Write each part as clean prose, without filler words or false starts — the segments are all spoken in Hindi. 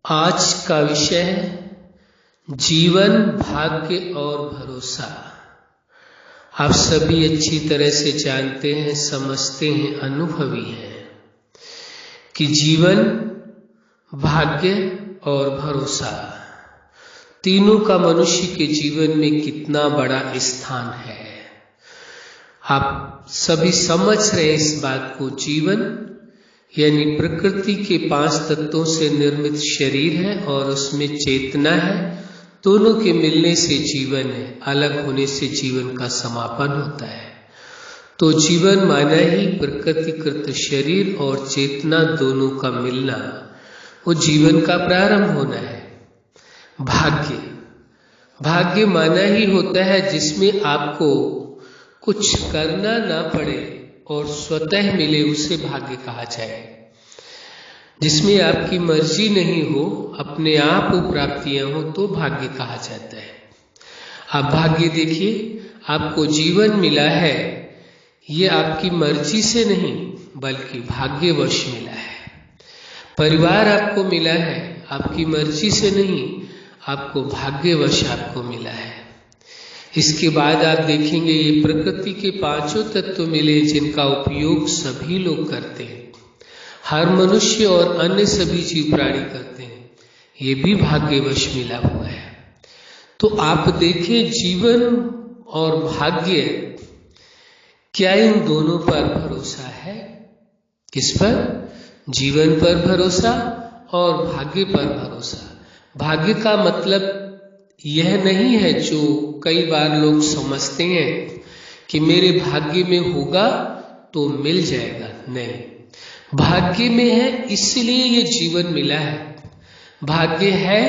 आज का विषय है जीवन, भाग्य और भरोसा। आप सभी अच्छी तरह से जानते हैं, समझते हैं, अनुभवी हैं कि जीवन, भाग्य और भरोसा तीनों का मनुष्य के जीवन में कितना बड़ा स्थान है। आप सभी समझ रहे हैं इस बात को। जीवन यानी प्रकृति के 5 तत्वों से निर्मित शरीर है और उसमें चेतना है। दोनों के मिलने से जीवन है, अलग होने से जीवन का समापन होता है। तो जीवन माना ही प्रकृतिकृत शरीर और चेतना दोनों का मिलना, वो जीवन का प्रारंभ होना है। भाग्य, भाग्य माना ही होता है जिसमें आपको कुछ करना ना पड़े और स्वतः मिले, उसे भाग्य कहा जाए। जिसमें आपकी मर्जी नहीं हो, अपने आप वो प्राप्तियां हो, तो भाग्य कहा जाता है। आप भाग्य देखिए, आपको जीवन मिला है, ये आपकी मर्जी से नहीं बल्कि भाग्यवश मिला है। परिवार आपको मिला है, आपकी मर्जी से नहीं, आपको भाग्यवश आपको मिला है। इसके बाद आप देखेंगे ये प्रकृति के 5 तत्व मिले जिनका उपयोग सभी लोग करते हैं। हर मनुष्य और अन्य सभी जीव प्राणी करते हैं, ये भी भाग्यवश मिला हुआ है। तो आप देखें, जीवन और भाग्य, क्या इन दोनों पर भरोसा है? किस पर? जीवन पर भरोसा और भाग्य पर भरोसा। भाग्य का मतलब यह नहीं है जो कई बार लोग समझते हैं कि मेरे भाग्य में होगा तो मिल जाएगा। नहीं, भाग्य में है इसलिए ये जीवन मिला है। भाग्य है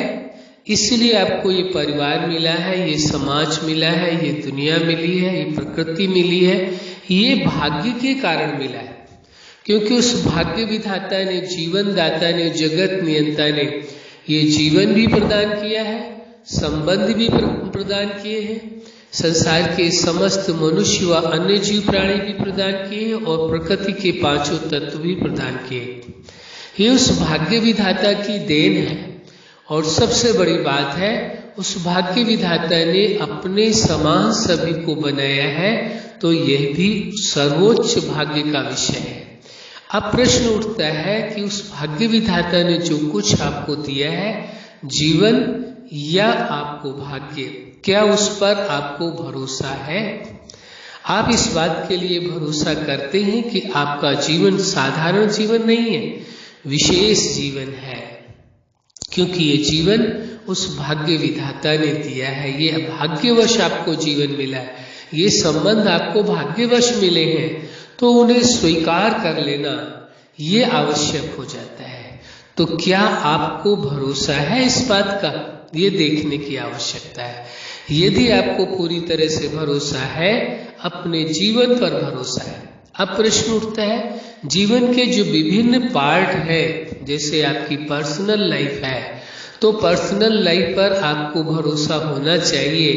इसलिए आपको ये परिवार मिला है, ये समाज मिला है, ये दुनिया मिली है, ये प्रकृति मिली है। ये भाग्य के कारण मिला है, क्योंकि उस भाग्य विधाता ने, जीवन दाता ने, जगत नियंता ने ये जीवन भी प्रदान किया है, संबंध भी प्रदान किए हैं, संसार के समस्त मनुष्य व अन्य जीव प्राणी भी प्रदान किए हैं और प्रकृति के 5 तत्व भी प्रदान किए। ये उस भाग्य विधाता की देन है। और सबसे बड़ी बात है, उस भाग्य विधाता ने अपने समान सभी को बनाया है, तो यह भी सर्वोच्च भाग्य का विषय है। अब प्रश्न उठता है कि उस भाग्य विधाता ने जो कुछ आपको दिया है, जीवन या आपको भाग्य, क्या उस पर आपको भरोसा है? आप इस बात के लिए भरोसा करते हैं कि आपका जीवन साधारण जीवन नहीं है, विशेष जीवन है, क्योंकि ये जीवन उस भाग्य विधाता ने दिया है। ये भाग्यवश आपको जीवन मिला है, ये संबंध आपको भाग्यवश मिले हैं, तो उन्हें स्वीकार कर लेना ये आवश्यक हो जाता है। तो क्या आपको भरोसा है इस बात का? ये देखने की आवश्यकता है। यदि आपको पूरी तरह से भरोसा है, अपने जीवन पर भरोसा है। अब प्रश्न उठता है, जीवन के जो विभिन्न पार्ट है, जैसे आपकी पर्सनल लाइफ है, तो पर्सनल लाइफ पर आपको भरोसा होना चाहिए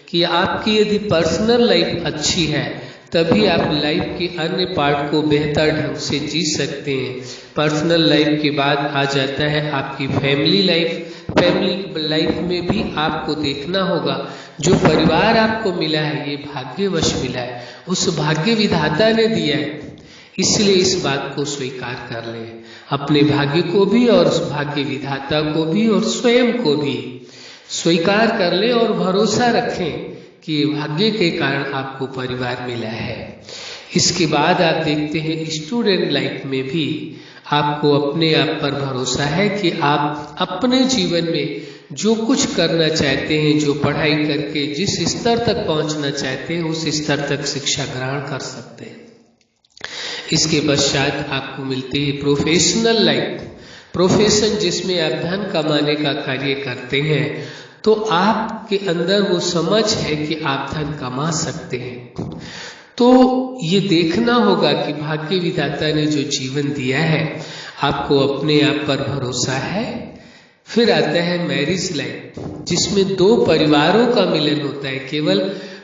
कि आपकी यदि पर्सनल लाइफ अच्छी है तभी आप लाइफ के अन्य पार्ट को बेहतर ढंग से जी सकते हैं। पर्सनल लाइफ के बाद आ जाता है आपकी फैमिली लाइफ। फैमिली लाइफ में भी आपको देखना होगा, जो परिवार आपको मिला है ये भाग्यवश मिला है, उस भाग्य विधाता ने दिया है। इसलिए इस बात को स्वीकार कर लें, अपने भाग्य को भी और उस भाग्य विधाता को भी और स्वयं को भी स्वीकार कर लें और भरोसा रखें कि भाग्य के कारण आपको परिवार मिला है। इसके बाद आप देखते हैं स्टूडेंट लाइफ में भी आपको अपने आप पर भरोसा है कि आप अपने जीवन में जो कुछ करना चाहते हैं, जो पढ़ाई करके जिस स्तर तक पहुंचना चाहते हैं, उस स्तर तक शिक्षा ग्रहण कर सकते हैं। इसके पश्चात आपको मिलती है प्रोफेशनल लाइफ। प्रोफेशन जिसमें आप धन कमाने का कार्य करते हैं, तो आपके अंदर वो समझ है कि आप धन कमा सकते हैं। तो ये देखना होगा कि भाग्य विधाता ने जो जीवन दिया है, आपको अपने आप पर भरोसा है। फिर आता है मैरिज लाइफ, जिसमें 2 परिवारों का मिलन होता है। केवल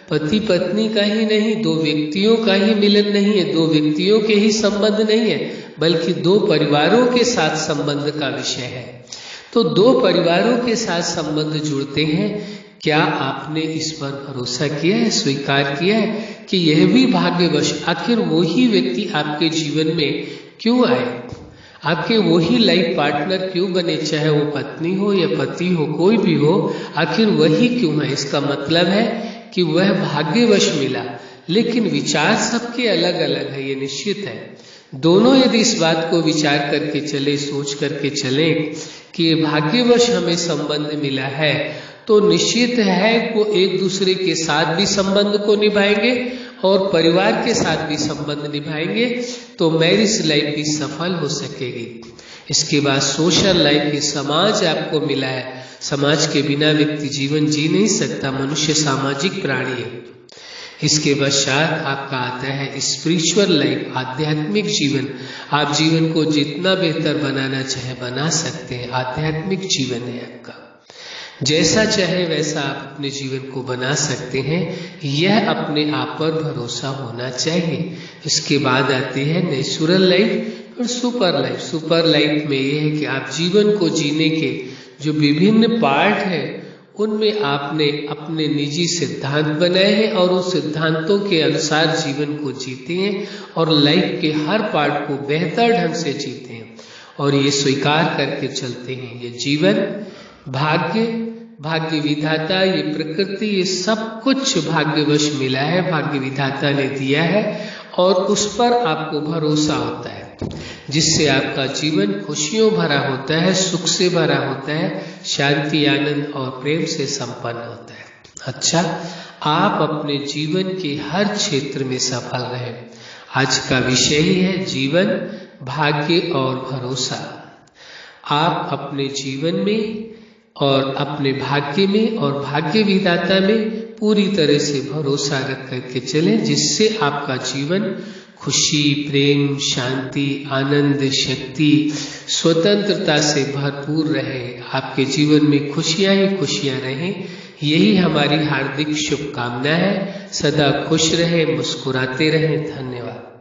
पति पत्नी का ही नहीं, 2 व्यक्तियों का ही मिलन नहीं है, 2 व्यक्तियों के ही संबंध नहीं है, बल्कि 2 परिवारों के साथ संबंध का विषय है। तो दो परिवारों के साथ संबंध जुड़ते हैं। क्या आपने इस पर भरोसा किया है, स्वीकार किया है कि यह भी भाग्यवश, आखिर वही व्यक्ति आपके जीवन में क्यों आए, आपके वही लाइफ पार्टनर क्यों बने, चाहे वो पत्नी हो या पति हो, कोई भी हो, आखिर वही क्यों है? इसका मतलब है कि वह भाग्यवश मिला। लेकिन विचार सबके अलग अलग है, ये निश्चित है। दोनों यदि इस बात को विचार करके चले, सोच करके चले कि भाग्यवश हमें संबंध मिला है, तो निश्चित है वो एक दूसरे के साथ भी संबंध को निभाएंगे और परिवार के साथ भी संबंध निभाएंगे, तो मैरिज लाइफ भी सफल हो सकेगी। इसके बाद सोशल लाइफ, ये समाज आपको मिला है, समाज के बिना व्यक्ति जीवन जी नहीं सकता, मनुष्य सामाजिक प्राणी है। इसके पश्चात आपका आता है स्पिरिचुअल लाइफ, आध्यात्मिक जीवन। आप जीवन को जितना बेहतर बनाना चाहे बना सकते हैं, आध्यात्मिक जीवन है आपका, जैसा चाहे वैसा आप अपने जीवन को बना सकते हैं। यह अपने आप पर भरोसा होना चाहिए। इसके बाद आती है नेचुरल लाइफ और सुपर लाइफ। सुपर लाइफ में यह है कि आप जीवन को जीने के जो विभिन्न पार्ट हैं उनमें आपने अपने निजी सिद्धांत बनाए हैं और उन सिद्धांतों के अनुसार जीवन को जीते हैं और लाइफ के हर पार्ट को बेहतर ढंग से जीते हैं और ये स्वीकार करके चलते हैं। ये जीवन, भाग्य, भाग्य विधाता, ये प्रकृति, ये सब कुछ भाग्यवश मिला है, भाग्य विधाता ने दिया है और उस पर आपको भरोसा होता है, जिससे आपका जीवन खुशियों भरा होता है, सुख से भरा होता है, शांति, आनंद और प्रेम से संपन्न होता है। अच्छा, आप अपने जीवन के हर क्षेत्र में सफल रहें। आज का विषय ही है जीवन, भाग्य और भरोसा। आप अपने जीवन में और अपने भाग्य में और भाग्य विधाता में पूरी तरह से भरोसा रख करके चलें, जिससे आपका जीवन खुशी, प्रेम, शांति, आनंद, शक्ति, स्वतंत्रता से भरपूर रहे। आपके जीवन में खुशियां ही खुशियां रहें, यही हमारी हार्दिक शुभकामना है। सदा खुश रहें, मुस्कुराते रहें। धन्यवाद।